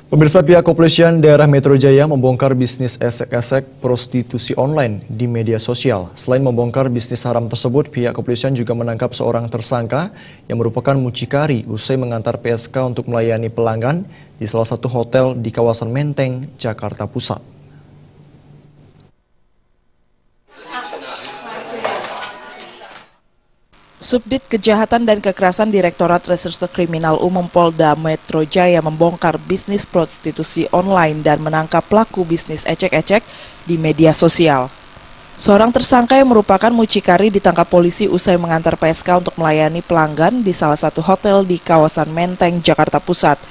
Pemirsa, pihak kepolisian daerah Metro Jaya membongkar bisnis esek-esek prostitusi online di media sosial. Selain membongkar bisnis haram tersebut, pihak kepolisian juga menangkap seorang tersangka yang merupakan mucikari usai mengantar PSK untuk melayani pelanggan di salah satu hotel di kawasan Menteng, Jakarta Pusat. Subdit Kejahatan dan Kekerasan Direktorat Reserse Kriminal Umum Polda Metro Jaya membongkar bisnis prostitusi online dan menangkap pelaku bisnis ecek-ecek di media sosial. Seorang tersangka yang merupakan mucikari ditangkap polisi usai mengantar PSK untuk melayani pelanggan di salah satu hotel di kawasan Menteng, Jakarta Pusat.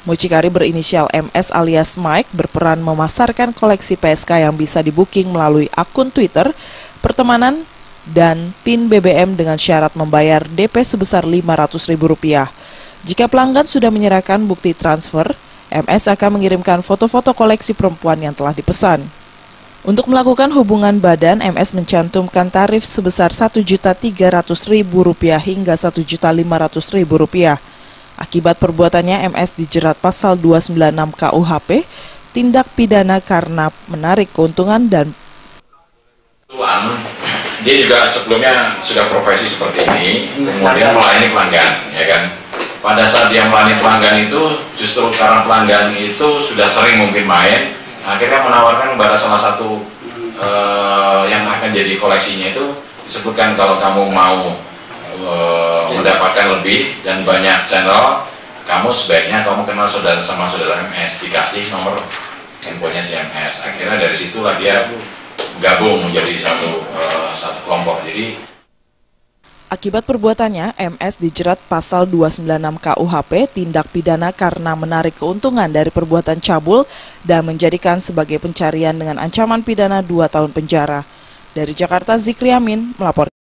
Mucikari berinisial MS alias Mike berperan memasarkan koleksi PSK yang bisa di-booking melalui akun Twitter, pertemanan, dan PIN BBM dengan syarat membayar DP sebesar Rp500.000. Jika pelanggan sudah menyerahkan bukti transfer, MS akan mengirimkan foto-foto koleksi perempuan yang telah dipesan. Untuk melakukan hubungan badan, MS mencantumkan tarif sebesar Rp1.300.000 hingga Rp1.500.000. Akibat perbuatannya, MS dijerat pasal 296 KUHP, tindak pidana karena menarik keuntungan dan dia juga sebelumnya sudah profesi seperti ini, kemudian melayani pelanggan, ya kan. Pada saat dia melayani pelanggan itu, justru karena pelanggan itu sudah sering mungkin main, akhirnya menawarkan kepada salah satu yang akan jadi koleksinya itu, disebutkan kalau kamu mau mendapatkan lebih dan banyak channel, kamu sebaiknya kamu kenal saudara sama saudara MS, dikasih nomor handphonenya si MS. Akhirnya dari situlah dia gabung menjadi satu kelompok. Jadi akibat perbuatannya, MS dijerat pasal 296 KUHP, tindak pidana karena menarik keuntungan dari perbuatan cabul dan menjadikan sebagai pencarian dengan ancaman pidana 2 tahun penjara. Dari Jakarta, Zikri Amin melaporkan.